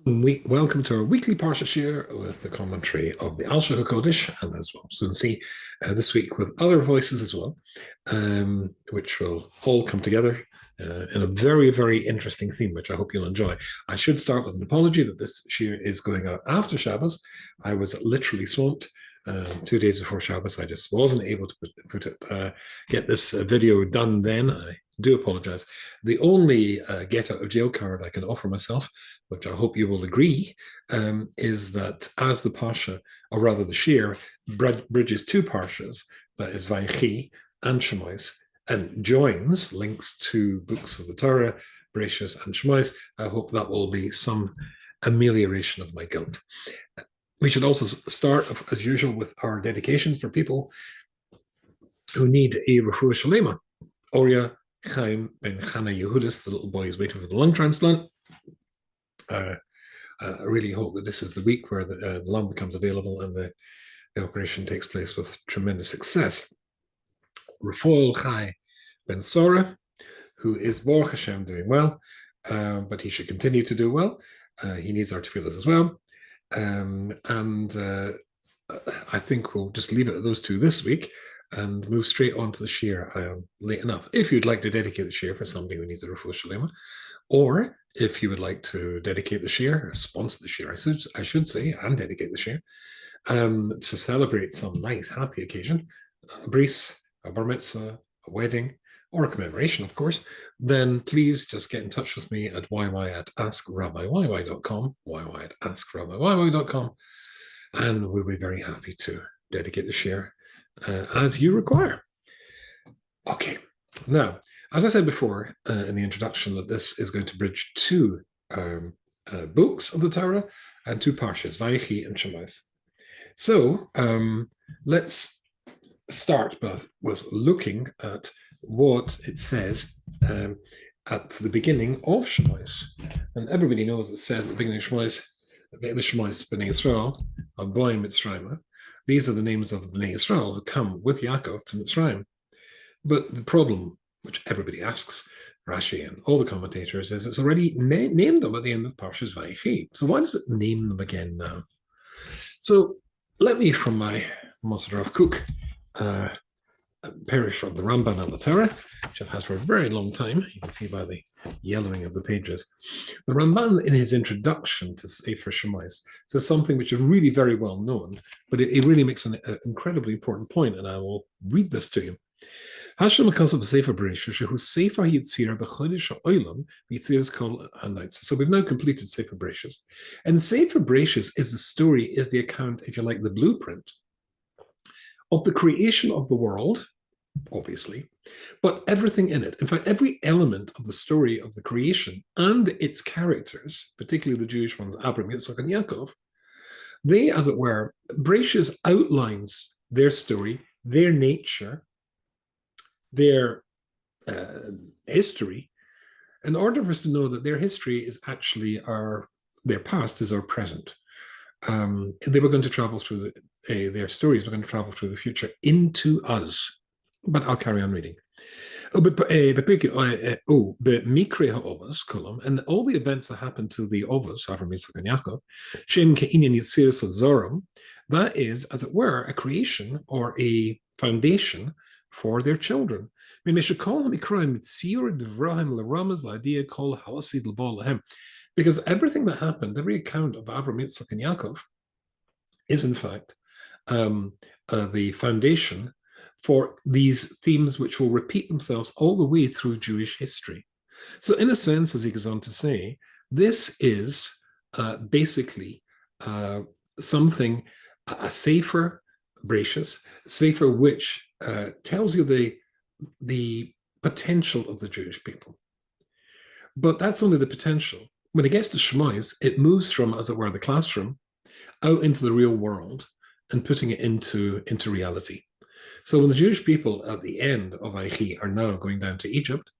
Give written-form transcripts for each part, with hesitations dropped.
Welcome to our weekly Parshas here with the commentary of the Alshich, and as we'll soon see this week with other voices as well, which will all come together in a very, very interesting theme, which I hope you'll enjoy. I should start with an apology that this shir is going out after Shabbos. I was literally swamped 2 days before Shabbos. I just wasn't able to get this video done then. I do apologize. The only get out of jail card I can offer myself, which I hope you will agree, is that as the Pasha, or rather the Shir, bridges two Parshas, that is VaYechi and Shemais, and joins links to books of the Torah, Parshas and Shemais, I hope that will be some amelioration of my guilt. We should also start, as usual, with our dedications for people who need a refuah shalema. Oria Chaim ben Chana Yehudis, the little boy who's waiting for the lung transplant. I really hope that this is the week where the lung becomes available and the operation takes place with tremendous success. Rafael Chai ben Sora, who is Baruch Hashem doing well, but he should continue to do well. He needs our tefillas as well. I think we'll just leave it at those two this week and move straight on to the shir late enough. If you'd like to dedicate the shir for somebody who needs a refuah shalema, or if you would like to dedicate the shir, or sponsor the shir, I should say, and dedicate the shir, to celebrate some nice, happy occasion, a bris, a bar mitzvah, a wedding, or a commemoration, of course, then please just get in touch with me at yy@askrabbiyy.com, yy@askrabbiyy.com, and we'll be very happy to dedicate the shir as you require. Okay, now, as I said before in the introduction, that this is going to bridge two books of the Torah and two Parshas, VaYechi and Shemais. So let's start with looking at what it says at the beginning of Shemais. And everybody knows it says at the beginning of Shemais, Bnei Yisrael, Aboy Mitzrayim. These are the names of the Bnei Yisrael who come with Yakov to Mitzrayim. But the problem, which everybody asks, Rashi and all the commentators, is it's already named them at the end of Parshas VaYechi. So why does it name them again now? So let me, from my Master of Cook, perish from the Ramban and the Torah, which I've had for a very long time. You can see by the yellowing of the pages. The Ramban, in his introduction to Sefer Shemais, says something which is really very well known, but it really makes an incredibly important point, and I will read this to you. So we've now completed Sefer Parshas. And Sefer Parshas is the story, is the account, if you like, the blueprint of the creation of the world, obviously, but everything in it. In fact, every element of the story of the creation and its characters, particularly the Jewish ones, Abraham, Yitzchak, and Yakov, they, as it were, Parshas outlines their story, their nature, their history, in order for us to know that their history is actually their past is our present. They were going to travel through their stories were going to travel through the future into us. But I'll carry on reading. And all the events that happened to the Ovos, Avram, Yitzchak, and Yakov, that is, as it were, a creation or a foundation for their children. Because everything that happened, every account of Avram, Yitzchak, and Yakov, is in fact the foundation for these themes which will repeat themselves all the way through Jewish history. So in a sense, as he goes on to say, this is basically something, a Sefer Parshas, Sefer which tells you the potential of the Jewish people. But that's only the potential. When it gets to Shemais, it moves from, as it were, the classroom out into the real world and putting it into reality. So when the Jewish people at the end of VaYechi are now going down to Egypt,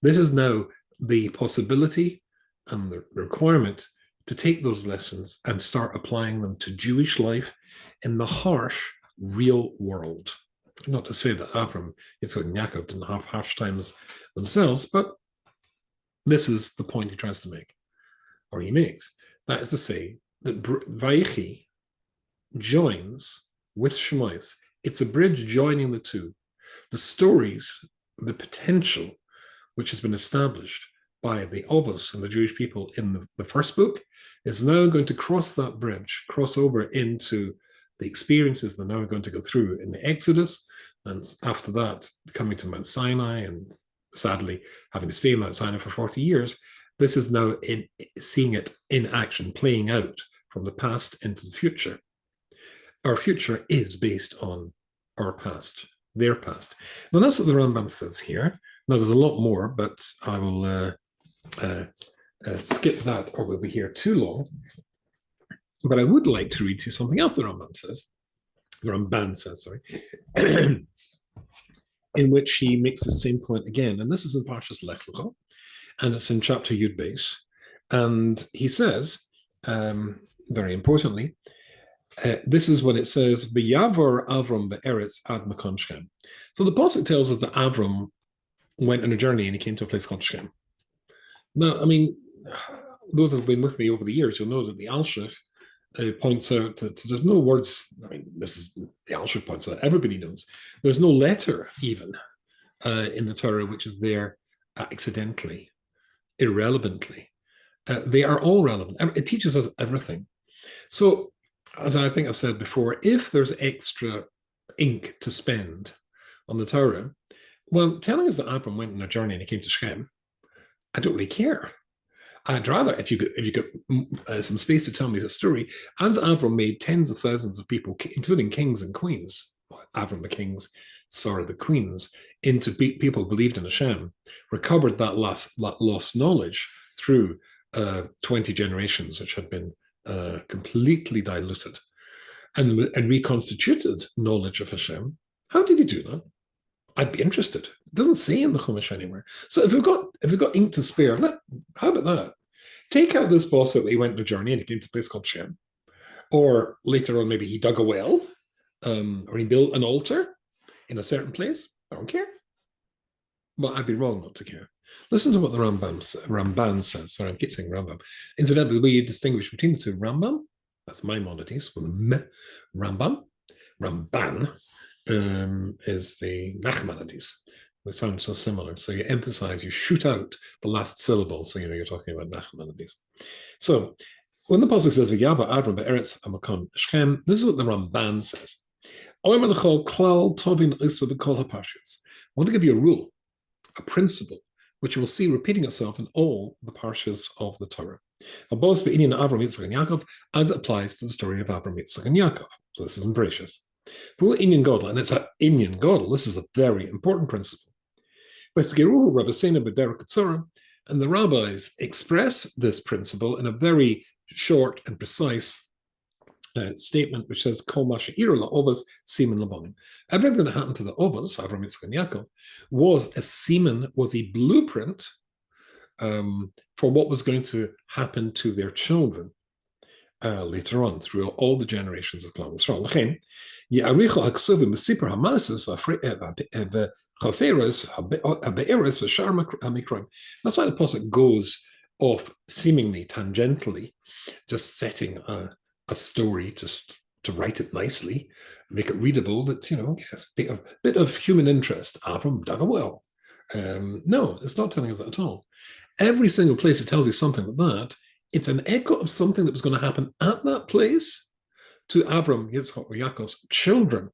this is now the possibility and the requirement to take those lessons and start applying them to Jewish life in the harsh, real world. Not to say that Avram, Yitzchak, and Yaakov didn't have harsh times themselves, but this is the point he tries to make, or he makes, That is to say that VaYechi joins with Shemais. It's a bridge joining the two. The stories, the potential which has been established by the Ovos and the Jewish people in the first book, is now going to cross that bridge, cross over into the experiences they're now going to go through in the Exodus, and after that, coming to Mount Sinai, and sadly having to stay in Mount Sinai for 40 years. This is now seeing it in action, playing out from the past into the future. Our future is based on our past, their past. Now, that's what the Rambam says here. Now, there's a lot more, but I will skip that, or we'll be here too long. But I would like to read to you something else the Rambam says. The Ramban says, sorry, in which he makes the same point again. And this is in Parshas Lech Lecha, and it's in chapter Yud Beis. And he says, very importantly, this is what it says, V'yavor Avram be'eretz ad makom Shem. So the pasuk tells us that Avram went on a journey and he came to a place called Shem. Now, I mean, those who have been with me over the years, you'll know that the Alshich points out that there's no words. I mean, this is the Alshich points out, everybody knows. There's no letter even in the Torah which is there accidentally, irrelevantly. They are all relevant. It teaches us everything. So, as I think I've said before, if there's extra ink to spend on the Torah, well, telling us that Abram went on a journey and he came to Shem, I don't really care. I'd rather, if you got some space to tell me the story, as Avram made tens of thousands of people, including kings and queens, Avram the kings, Sarah the queens, into people who believed in Hashem, recovered that lost knowledge through 20 generations, which had been completely diluted, and reconstituted knowledge of Hashem. How did he do that? I'd be interested. It doesn't say in the Chumash anywhere. So if we've got ink to spare, how about that? Take out this boss that he went on a journey and he came to a place called Shem, or later on maybe he dug a well, or he built an altar in a certain place. I don't care. But I'd be wrong not to care. Listen to what the Ramban says. Sorry, I keep saying Rambam. Incidentally, the way you distinguish between the two, Rambam, that's Maimonides, with a M, Rambam, Ramban is the Nachmanides. They sound so similar. So you emphasize, you shoot out the last syllable, so you know you're talking about Nachmanides. So when the pasuk says, V'yaba Avram be'eretz hamakom Shem, this is what the Ramban says. I want to give you a rule, a principle, which you will see repeating itself in all the Parshas of the Torah. Abos be'inyan Avram, Yitzchak, and Yakov, as it applies to the story of Avram, Yitzchak, and Yakov. So this is in Parshas. For inyan Godel, and it's an inyan Godel, this is a very important principle. And the rabbis express this principle in a very short and precise statement, which says, everything that happened to the Ovos, Avram, Yitzchak, and Yaakov, was a blueprint for what was going to happen to their children later on through all the generations of Klal Yisrael. That's why the pasuk goes off seemingly tangentially, just setting a story just to write it nicely, make it readable, that, yes, a bit of human interest. Avram dug a well. No, it's not telling us that at all. Every single place it tells you something like that, it's an echo of something that was going to happen at that place to Avram, Yitzchak, or Yaakov's children.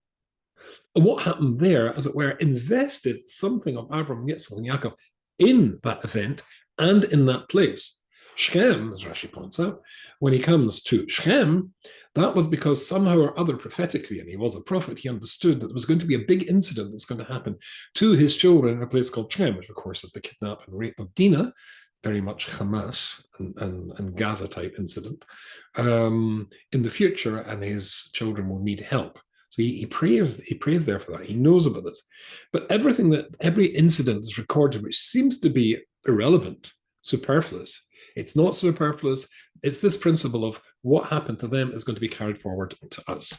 And what happened there, as it were, invested something of Avram, Yitzchak, and Yaakov in that event and in that place. Shechem, as Rashi points out, when he comes to Shechem, that was because somehow or other prophetically, and he was a prophet, he understood that there was going to be a big incident that's going to happen to his children in a place called Shechem, which of course is the kidnap and rape of Dinah, very much Hamas and Gaza type incident, in the future, and his children will need help. So he prays there for that. He knows about this. But every incident is recorded, which seems to be irrelevant, superfluous. It's not superfluous. It's this principle of what happened to them is going to be carried forward to us.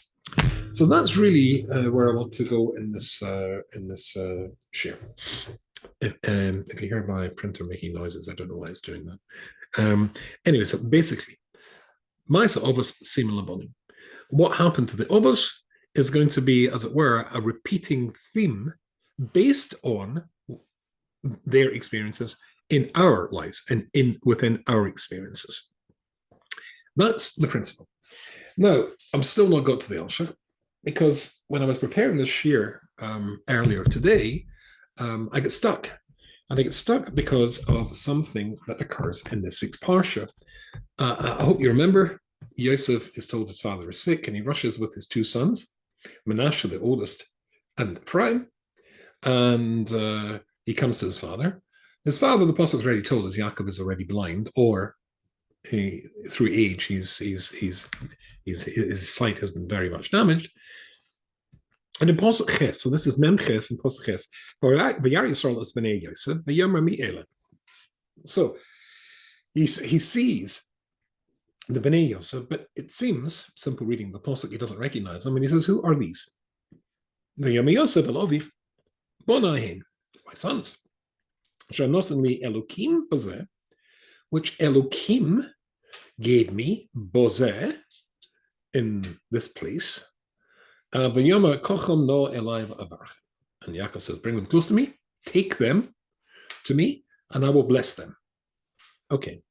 So that's really where I want to go in this share. If you hear my printer making noises, I don't know why it's doing that. Anyway, so basically, Maisa Ovos Siman Labonim. What happened to the Ovos is going to be, as it were, a repeating theme based on their experiences in our lives and within our experiences. That's the principle. Now, I'm still not got to the Alshich, because when I was preparing this shir earlier today, I get stuck. And I get stuck because of something that occurs in this week's Parsha. I hope you remember, Yosef is told his father is sick, and he rushes with his two sons, Menashe, the oldest, and Ephraim, and he comes to his father. His father, the Pasuk is already told us, Yakov is already blind, or through age, his sight has been very much damaged. And in Pasuk Ches, so this is Mem Ches and Pasuk Ches. VaYari Yisrael es b'nei Yosef v'yomer mi ele. So he sees the b'nei Yosef, but it seems, simple reading the Pasuk, he doesn't recognize them, and he says, "Who are these?" V'yomer Yosef el Oviv bonahim, my sons. Shanosen li Elokim bozeh, which Elokim gave me bozeh in this place. And Yakov says, bring them close to me, take them to me, and I will bless them. Okay,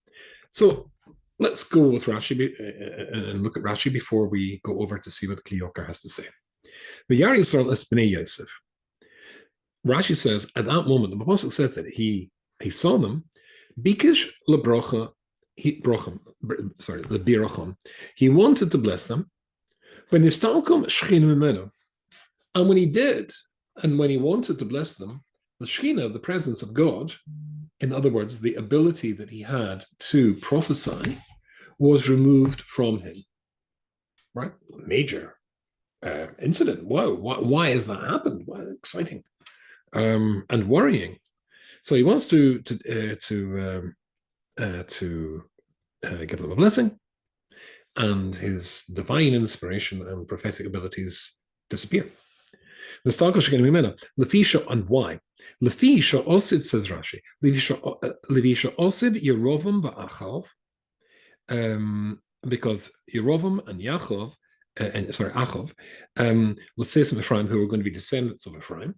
so let's go with Rashi and look at Rashi before we go over to see what Kli Yakar has to say. VaYari Yisrael es b'nei Yosef. Rashi says, at that moment, the Apostle says that he saw them, Bikish lebrocha, lebirachon. He wanted to bless them. And when he did, and when he wanted to bless them, the Shekhinah, the presence of God, in other words, the ability that he had to prophesy, was removed from him. Right? Major incident. Whoa, why has that happened? Wow, exciting and worrying. So he wants to give them a blessing, and his divine inspiration and prophetic abilities disappear. The Stalker should be mena. Lefisha and why? Lefisha osid, says Rashi. Lefisha osid Yerovam ba'achav, because Yerovam and Yakov, Achov, let's say some Ephraim, who are going to be descendants of Ephraim.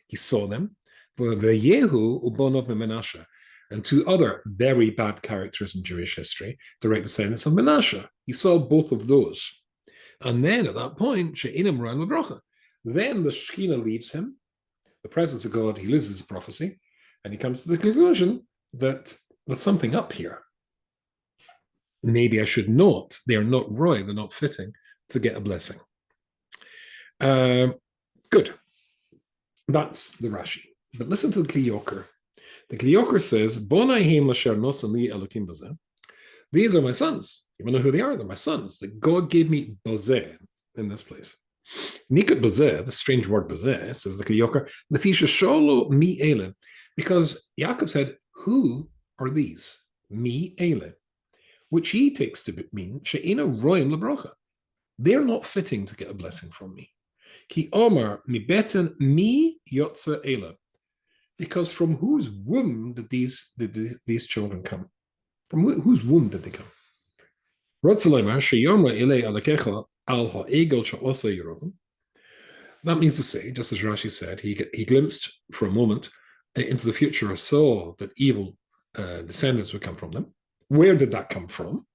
He saw them. VaYehu ubonov Menashe, and two other very bad characters in Jewish history, direct descendants of Menashe. He saw both of those. And then at that point, She'inam Ran Lebrocha. Then the Shekhinah leaves him, the presence of God, he loses his prophecy, and he comes to the conclusion that there's something up here. Maybe I should not. They are not roy, they're not fitting to get a blessing. Good. That's the Rashi. But listen to the Kli Yakar. The Kli Yakar says, these are my sons. You want to know who they are? They're my sons. That God gave me bozeh in this place. Nikut bozeh, the strange word bozeh, says the Kli Yakar, lefisha sholo mi ele, because Yakov said, who are these? Mi ele, which he takes to mean she'ena royim lebrocha. They're not fitting to get a blessing from me. Ki omar mi beten mi yotze ele, because from whose womb did these children come? From whose womb did they come? That means to say, just as Rashi said, he glimpsed for a moment into the future, saw that evil descendants would come from them. Where did that come from?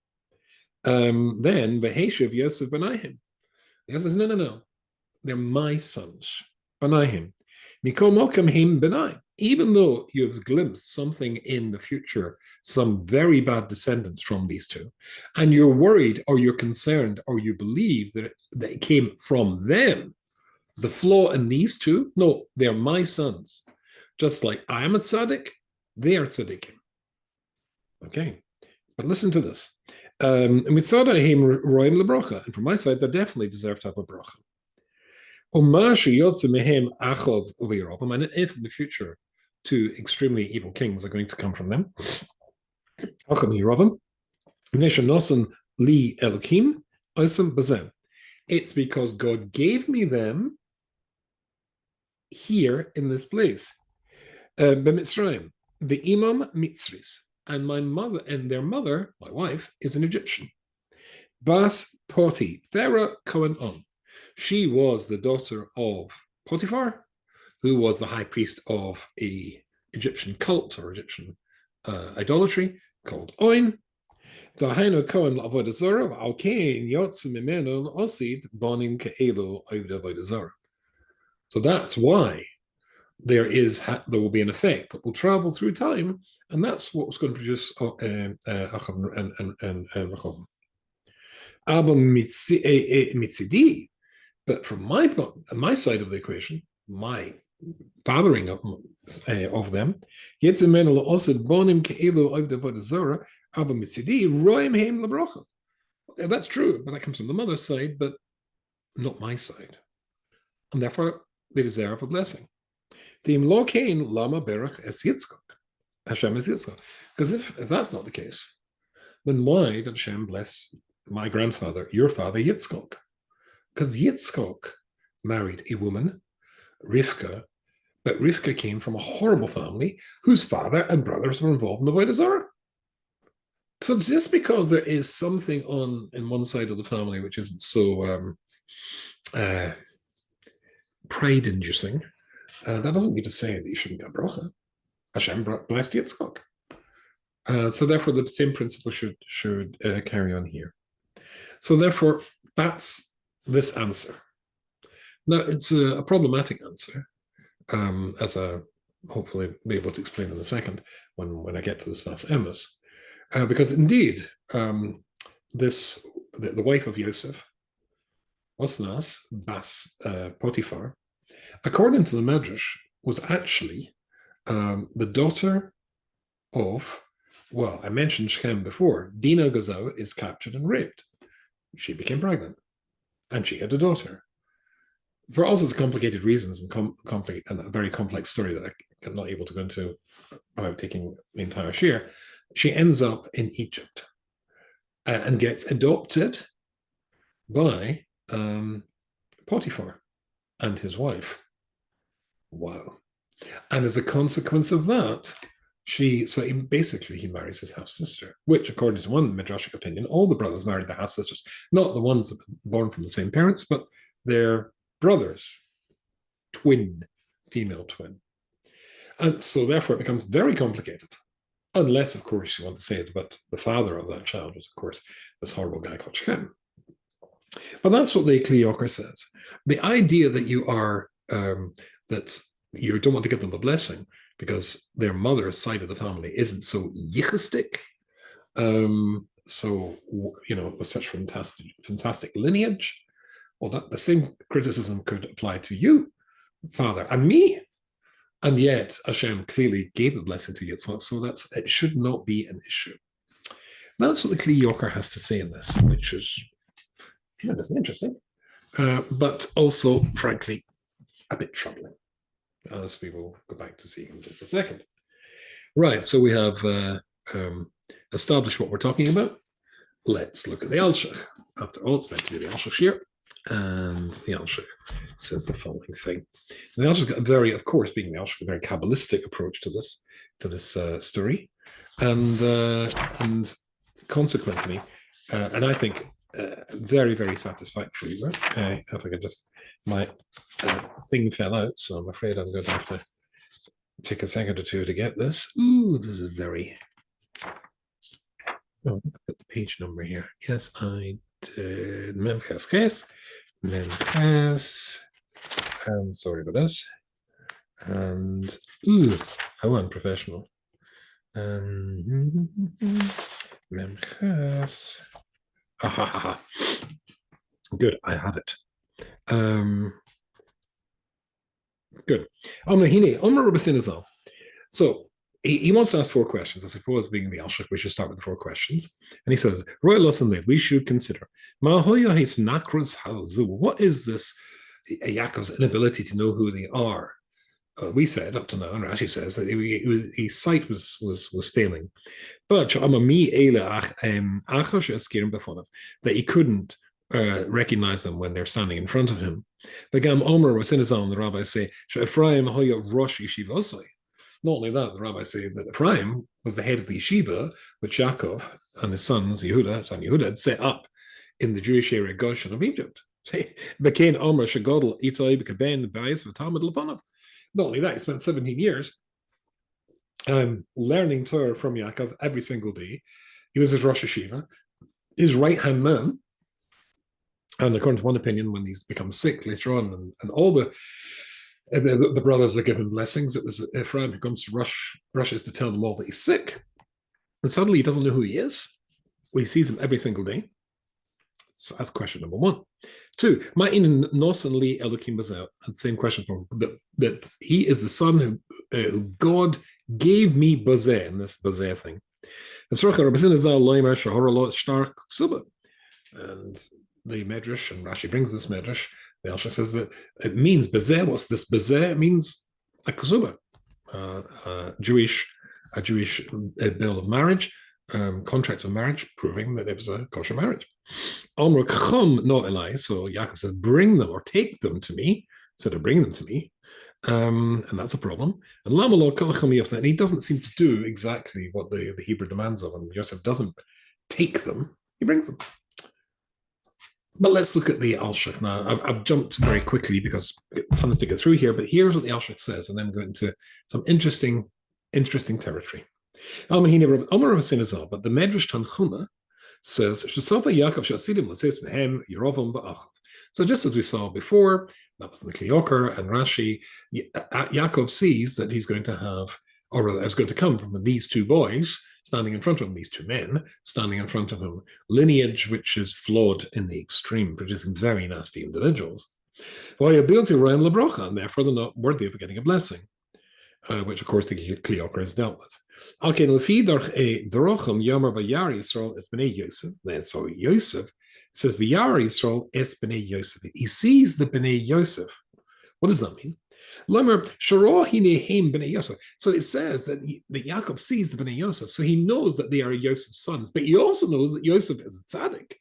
Then v'heshiv Yosef b'nayim. He says, no. They're my sons. B'nayim. Mikol mokem him b'nayim. Even though you've glimpsed something in the future, some very bad descendants from these two, and you're worried or you're concerned or you believe that it came from them, the flaw in these two, no, they're my sons. Just like I am a tzaddik, they are tzaddikim. Okay, but listen to this. And from my side, they definitely deserve to have a bracha. And if in the future, two extremely evil kings are going to come from them, it's because God gave me them here in this place. The imam mitzris, and my mother and their mother, my wife, is an Egyptian. Bas Poti, Pharaoh Cohen On. She was the daughter of Potiphar, who was the high priest of a Egyptian cult or Egyptian idolatry called Oin. Dahainu Cohen Avodah Zarah, Alkein Yotz Mimenu Osid Bonim Ke'elu Avodah Zarah. So that's why there will be an effect that will travel through time, and that's what's going to produce Achav and Racham. Aber mitzidi, but from my side of the equation, my fathering of them, that's true, but that comes from the mother's side, but not my side. And therefore, they deserve a blessing. Because if that's not the case, then why did Hashem bless my grandfather, your father, Yitzchak? Because Yitzchak married a woman, Rivka, but Rivka came from a horrible family whose father and brothers were involved in the Avodah Zarah. So just because there is something in one side of the family which isn't so pride-inducing, that doesn't mean to say that you shouldn't get bracha. Hashem blessed Yitzchak. So therefore, the same principle should carry on here. So therefore, that's this answer. Now, it's a problematic answer, as I hopefully be able to explain in a second when I get to the Snas Emes. Because indeed, the wife of Yosef, Osnas, Bas Potiphar, according to the Medrash, was actually the daughter of, well, I mentioned Shechem before. Dinah Gazal is captured and raped. She became pregnant, and she had a daughter. For all sorts of complicated reasons and a very complex story that I'm not able to go into without taking the entire share, she ends up in Egypt and gets adopted by Potiphar and his wife. Wow. And as a consequence of that, he marries his half-sister, which, according to one Midrashic opinion, all the brothers married their half-sisters, not the ones born from the same parents, but their brothers, female twin. And so therefore it becomes very complicated. Unless, of course, you want to say it, but the father of that child was, of course, this horrible guy called Shechem. But that's what the Kli Yakar says. The idea that you are, that you don't want to give them a blessing because their mother's side of the family isn't so yichistic, with such fantastic lineage. Well, the same criticism could apply to you, Father, and me. And yet, Hashem clearly gave the blessing to Yitzhak, so it should not be an issue. That's what the Kli Yakar has to say in this, which is just interesting, but also, frankly, a bit troubling, as we will go back to see in just a second. Right, so we have established what we're talking about. Let's look at the Alshich. After all, it's meant to be the Alshich here. And the Alshich says the following thing. The Alshich got being the Alshich, a very Kabbalistic approach to this story, and consequently, and I think very, very satisfactory. I think my thing fell out, so I'm afraid I'm going to have to take a second or two to get this. Ooh, this is very. Oh, I put the page number here. Yes, I did. Memches. And sorry about this. And how unprofessional. Memches. Good, I have it. Good. So he wants to ask 4 questions. I suppose, being the Alshich, we should start with the 4 questions. And he says, we should consider. What is this Yakov's inability to know who they are? We said up to now, and Rashi says that his sight was failing. But that he couldn't recognize them when they're standing in front of him. The rabbis say, not only that, the rabbis say that Ephraim was the head of the yeshiva, which Yakov and his son Yehuda had set up in the Jewish area Goshen of Egypt. Not only that, he spent 17 years learning Torah from Yakov every single day. He was his Rosh Hashiva, his right-hand man. And according to one opinion, when he's become sick later on, and all the brothers are given blessings, it was Ephraim who comes to rushes to tell them all that he's sick. And suddenly he doesn't know who he is. Well, he sees him every single day. So that's question number one. Two, and same question for him, that he is the son who God gave me bazeh, in this bazeh thing. And the Medrash, and Rashi brings this Medrash, the Alshich says that it means bazeh. What's this bazeh? It means a ksuba, a Jewish bill of marriage, contract of marriage, proving that it was a kosher marriage. Amr k'chom no elai. So Yakov says, bring them or take them to me, instead of bring them to me. And that's a problem. And Lamalo kalacham Yosef, and he doesn't seem to do exactly what the Hebrew demands of him. Yosef doesn't take them, he brings them. But let's look at the Alshich now. I've jumped very quickly because tons to get through here, but here's what the Alshich says, and then go into some interesting territory. But the Medrash Tanchuma says, so just as we saw before, that was in the Kliyokar and Rashi, Yakov sees that he's going to have, or rather, it's going to come from these two boys standing in front of him, these two men standing in front of him, lineage which is flawed in the extreme, producing very nasty individuals. And therefore they're not worthy of getting a blessing, which of course the Kliyokar is dealt with. So Yosef says, V'yar Yisrael es b'nei Yosef. He sees the b'nei Yosef. What does that mean? So it says that Yaakov sees the b'nei Yosef, so he knows that they are Yosef's sons, but he also knows that Yosef is a tzaddik.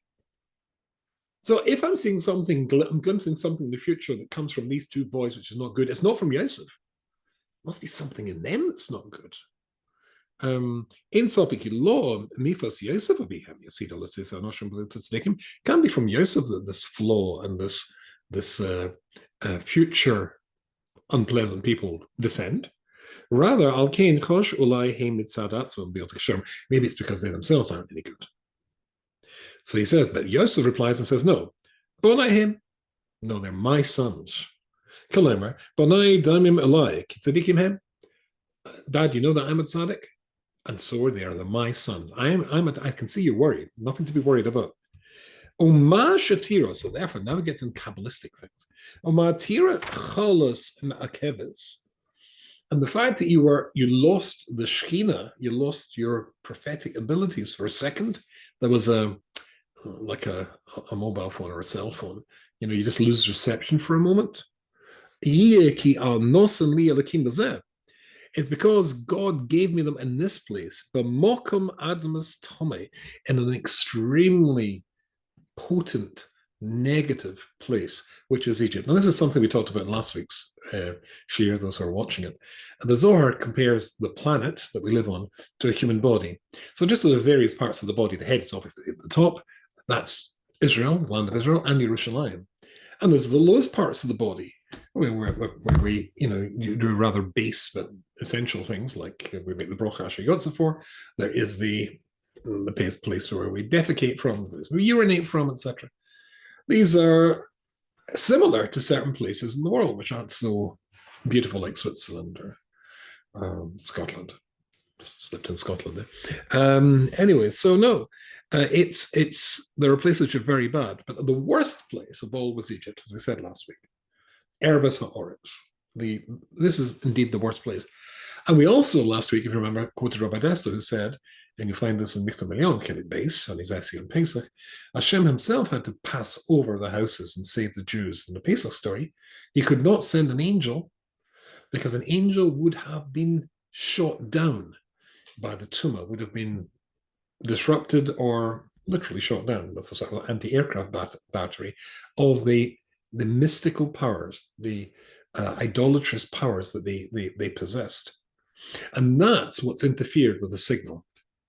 So if I'm seeing something, I'm glimpsing something in the future that comes from these two boys, which is not good, it's not from Yosef. It must be something in them that's not good. Can be from Yosef that this flaw and this future unpleasant people descend. Rather, maybe it's because they themselves aren't any good. So he says, but Yosef replies and says, no, no, they're my sons. Dad, you know that I'm a tzaddik? And so they're my sons. I can see you're worried. Nothing to be worried about. So therefore, now it gets in Kabbalistic things. And the fact that you lost the Shekhinah, you lost your prophetic abilities for a second. There was like a mobile phone or a cell phone. You just lose reception for a moment. It's because God gave me them in this place, in an extremely potent, negative place, which is Egypt. Now, this is something we talked about in last week's share, those who are watching it. And the Zohar compares the planet that we live on to a human body. So just the various parts of the body, the head is obviously at the top, that's Israel, the land of Israel, and Yerushalayim. And there's the lowest parts of the body, where we you do rather base but essential things, like we make the brocha asher yotze for. There is the place where we defecate from, where we urinate from, etc. These are similar to certain places in the world which aren't so beautiful, like Switzerland or Scotland. Slipped in Scotland there. Anyway, so no. There are places which are very bad, but the worst place of all was Egypt, as we said last week. Erebus Ha'oretz. This is indeed the worst place. And we also, last week, if you remember, quoted Rabbi Desta, who said, and you find this in Michtav Melyon, Kelit Beis, on his essay on Pesach, Hashem himself had to pass over the houses and save the Jews. In the Pesach story, he could not send an angel, because an angel would have been shot down by the Tumah, would have been disrupted or literally shot down with a sort of anti-aircraft battery of the mystical powers, the idolatrous powers that they possessed. And that's what's interfered with the signal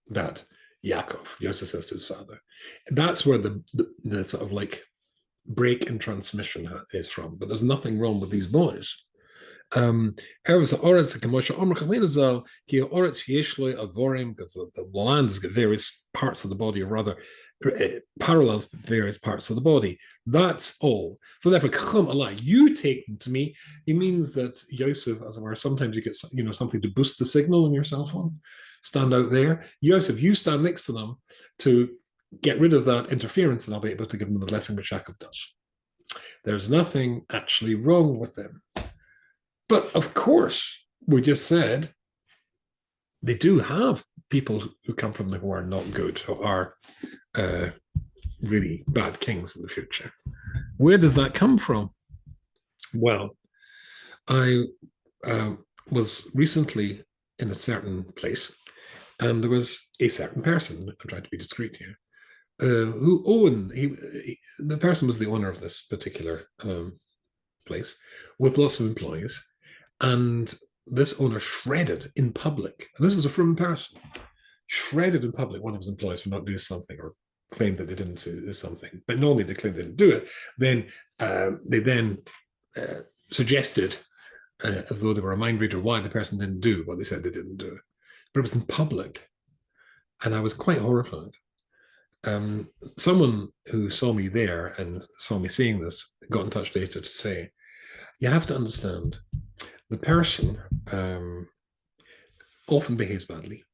that Yakov. Yosef says to his father. That's where the sort of like break in transmission is from. But there's nothing wrong with these boys. Because the land has got various parts of the body, or rather, parallels various parts of the body. That's all. So therefore, you take them to me. It means that Yosef, as it were, sometimes you get something to boost the signal on your cell phone. Stand out there. Yosef, you stand next to them to get rid of that interference, and I'll be able to give them the blessing which Yakov does. There's nothing actually wrong with them. But of course, we just said they do have people who come from them who are not good, or are really bad kings in the future. Where does that come from? Well, I was recently in a certain place, and there was a certain person, I'm trying to be discreet here, who owned, the person was the owner of this particular place with lots of employees. And this owner shredded in public, and this is a frum person, shredded in public one of his employees for not doing something, or claimed that they didn't do something. But not only they claimed they didn't do it, then they suggested, as though they were a mind reader, why the person didn't do what they said they didn't do. But it was in public, and I was quite horrified. Someone who saw me there and saw me seeing this got in touch later to say, you have to understand, the person often behaves badly.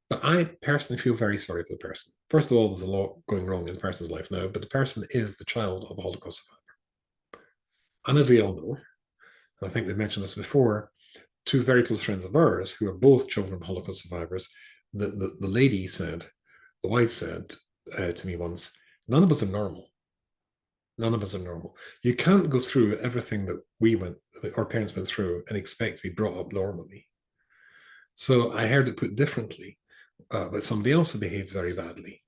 But I personally feel very sorry for the person. First of all, there's a lot going wrong in the person's life now, but the person is the child of a Holocaust survivor. And as we all know, and I think they've mentioned this before, two very close friends of ours who are both children of Holocaust survivors, the lady said, the wife said to me once, none of us are normal. None of us are normal. You can't go through everything that our parents went through, and expect to be brought up normally. So I heard it put differently, but somebody else who behaved very badly.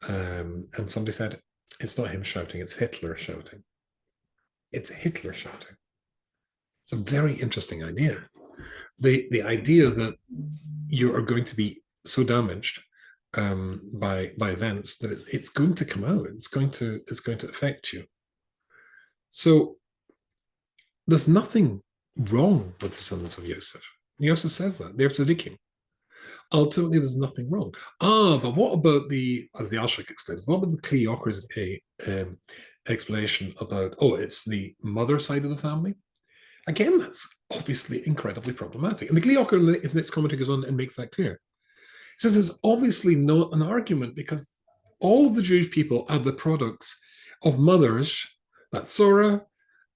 And somebody said, it's not him shouting, it's Hitler shouting. It's Hitler shouting. It's a very interesting idea. The idea that you are going to be so damaged by events that it's going to come out. It's going to affect you. So there's nothing wrong with the sons of Yosef. Yosef says that. They're tzaddikim. Ultimately, there's nothing wrong. But what about as the Alshich explains, what about the Kli Yakor's explanation about, it's the mother side of the family? Again, that's obviously incredibly problematic. And the Kli Yakor in his next commentary goes on and makes that clear. He says it's obviously not an argument, because all of the Jewish people are the products of mothers, that's Sarah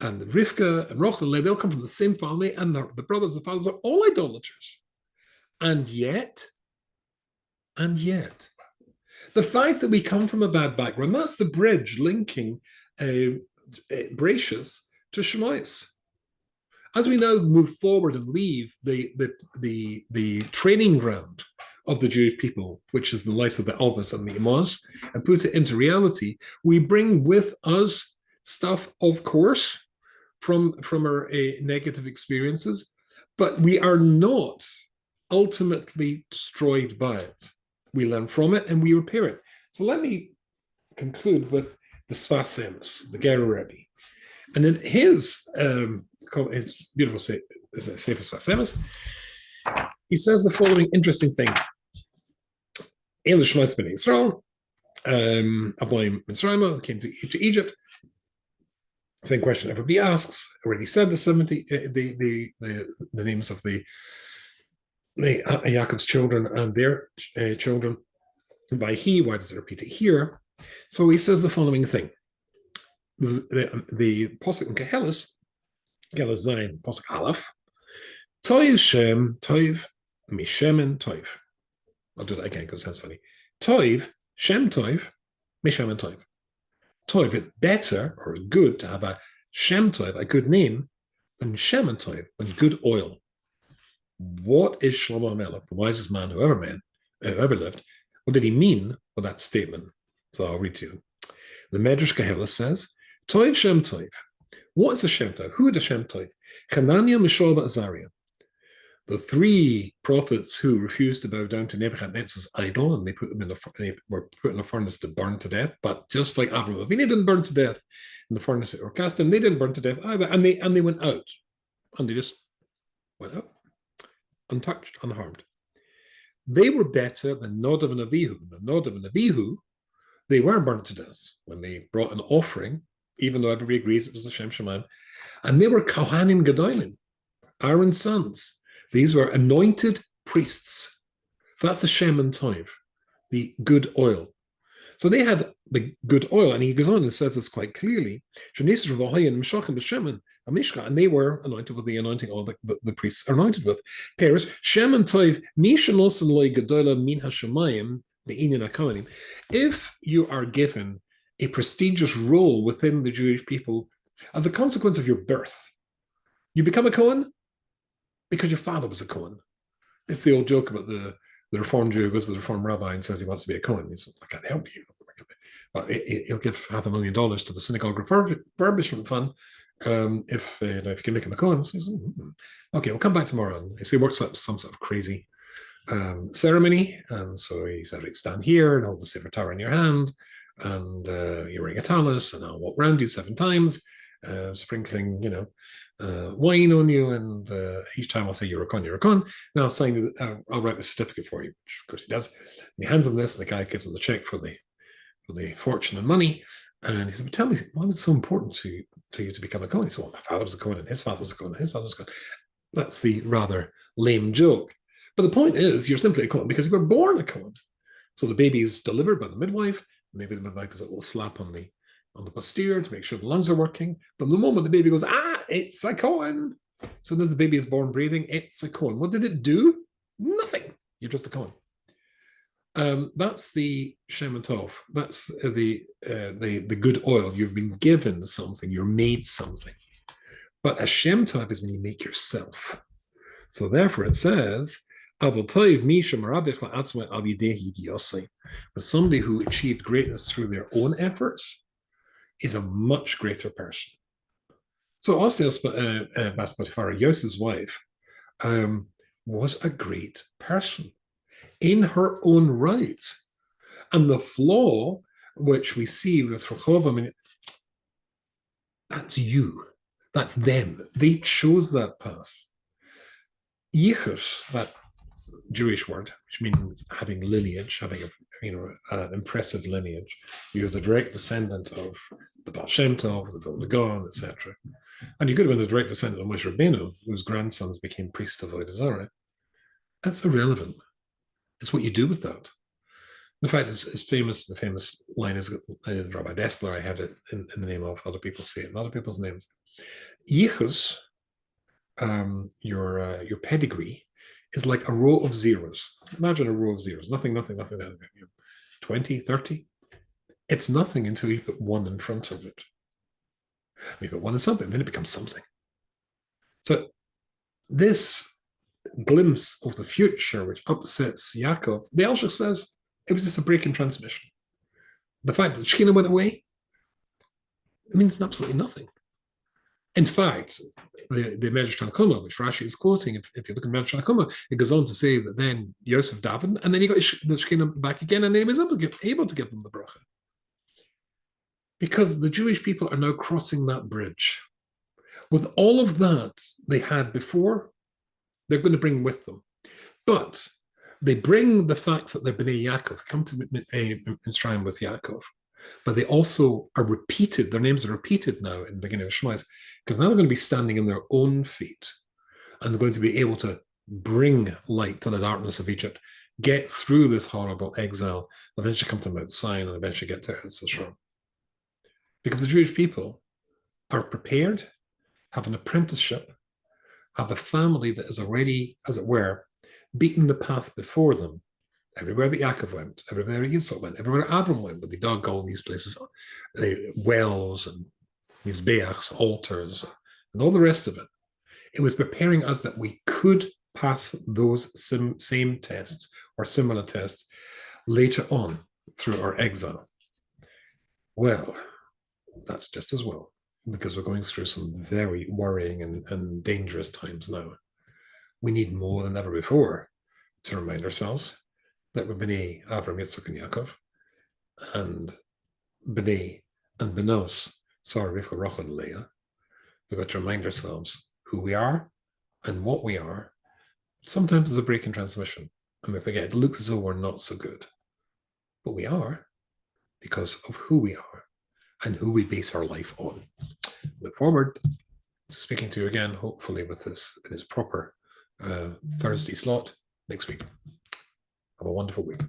and Rivka and Rachel, they all come from the same family, and the brothers and fathers are all idolaters. And yet, the fact that we come from a bad background, that's the bridge linking Bereshis to Shemais. As we now move forward and leave the training ground of the Jewish people, which is the lives of the Elvis and the Imaz, and put it into reality, we bring with us stuff, of course, from our negative experiences, but we are not ultimately destroyed by it. We learn from it and we repair it. So let me conclude with the Sfas Emes, the Gerer Rebbe. And in his beautiful Sefer Sfas Emes, he says the following interesting thing. Ele Shmais ben Yisrael, Aboim Mitzrayim, came to Egypt. Same question everybody asks. Already said the names of the Yaakov's children and their children. VaYechi, why does it repeat it here? So he says the following thing. The Posuk in Kehelis Zayin, Posuk Aleph, Toiv Shem, Toiv, Mishemen, Toiv. I'll do that again because it sounds funny. Toiv, Shem Toiv, Mishemen, Toiv. Toiv, it's better or good to have a Shem Toiv, a good name, than Shemen Toiv, than good oil. What is Shlomo HaMelech, the wisest man who ever lived? What did he mean with that statement? So I'll read to you. The Medrash Kehelis says, Toiv Shem Toiv. What is a Shem Toiv? Who is a Shem Toiv? Chananya Mishoel Azariah. the three prophets who refused to bow down to Nebuchadnezzar's idol, and they were put in a furnace to burn to death. But just like Avraham Avinu didn't burn to death in the furnace that were cast in, they didn't burn to death either, and they went out, and they just went out, untouched, unharmed. They were better than Nadav and Abihu. Nadav and Abihu, they were burnt to death when they brought an offering, even though everybody agrees it was the Shem Shemaim, and they were Kohanim Gedolim, Aaron's sons. These were anointed priests. That's the Shem and Toiv, the good oil. So they had the good oil, and he goes on and says this quite clearly. And they were anointed with the anointing oil that the priests are anointed with. Pairs, Shem and Toiv, if you are given a prestigious role within the Jewish people as a consequence of your birth, you become a Kohen because your father was a Kohen. It's the old joke about the Reformed Jew who goes to the Reformed rabbi and says he wants to be a Kohen. He says, I can't help you. But he'll give $500,000 to the synagogue refurbishment fund if you can make him a Kohen. So he says, okay, we'll come back tomorrow. And he works up some sort of crazy ceremony. And so he said, right, stand here and hold the Sefer Torah in your hand. And you're wearing a tallis, and I'll walk around you 7 times, sprinkling, wine on you, and each time I'll say you're a con, you're a con. And I'll sign you. I'll write the certificate for you, which of course he does. And he hands him this, and the guy gives him the check for the fortune and money. And he said, "But tell me, why was it so important to you to become a con?" He said, "Well, my father was a con, and his father was a con, and his father was a con." That's the rather lame joke. But the point is, you're simply a con because you were born a con. So the baby is delivered by the midwife. Maybe the midwife gives a little slap on the posterior to make sure the lungs are working. But the moment the baby goes, it's a Kohen. So as the baby is born breathing, it's a Kohen. What did it do? Nothing. You're just a Kohen. That's the Shem and Tov. That's the good oil. You've been given something. You're made something. But a Shem Tov is when you make yourself. So therefore it says, but somebody who achieved greatness through their own efforts is a much greater person. So Bas Potiphar, Yosef's wife, was a great person in her own right. And the flaw which we see with Rehoboam, that's you. That's them. They chose that path. Yichus, that Jewish word, which means having lineage, having an impressive lineage. You're the direct descendant of the Baal Shem Tov, the Vilna Gaon, etc. And you could have been a direct descendant of Moshe Rabbeinu, whose grandsons became priests of Avodah Zarah. That's irrelevant. It's what you do with that. In fact, it's famous. The famous line is Rabbi Dessler. I had it in the name of other people say it in other people's names. Yichus, your pedigree, is like a row of zeros. Imagine a row of zeros. Nothing. 20, 30. It's nothing until you put 1 in front of it. You put 1 in something, then it becomes something. So this glimpse of the future, which upsets Yakov, the Alshich says it was just a break in transmission. The fact that Shekhinah went away, it means absolutely nothing. In fact, the Medrash Tanakuma, which Rashi is quoting, if you look at Medrash Tanakuma, it goes on to say that then Yosef davened, and then he got the Shekhinah back again, and then he was able to give them the bracha. Because the Jewish people are now crossing that bridge. With all of that they had before, they're going to bring with them. But they bring the facts that they're Bnei Yaakov, come to Mitzrayim with Yakov, but they also are repeated, their names are repeated now in the beginning of Shemais, because now they're going to be standing on their own feet, and they're going to be able to bring light to the darkness of Egypt, get through this horrible exile, eventually come to Mount Sinai, and eventually get to Eretz Yisrael. Because the Jewish people are prepared, have an apprenticeship, have a family that is already, as it were, beaten the path before them. Everywhere that Yakov went, everywhere that Yitzhak went, everywhere Avram went, but they dug all these places, wells and mizbeachs, altars, and all the rest of it. It was preparing us that we could pass those same tests or similar tests later on through our exile. Well, that's just as well, because we're going through some very worrying and dangerous times now. we need more than ever before to remind ourselves that we're B'nai Avram, Yitzchak, and Yakov, and B'nai and Benos, Sarah, Rivka, Rachel, and Leah. We've got to remind ourselves who we are and what we are. Sometimes there's a break in transmission, and we forget. It looks as though we're not so good, but we are, because of who we are and who we base our life on. Look forward to speaking to you again, hopefully with this in its proper Thursday slot next week. Have a wonderful week.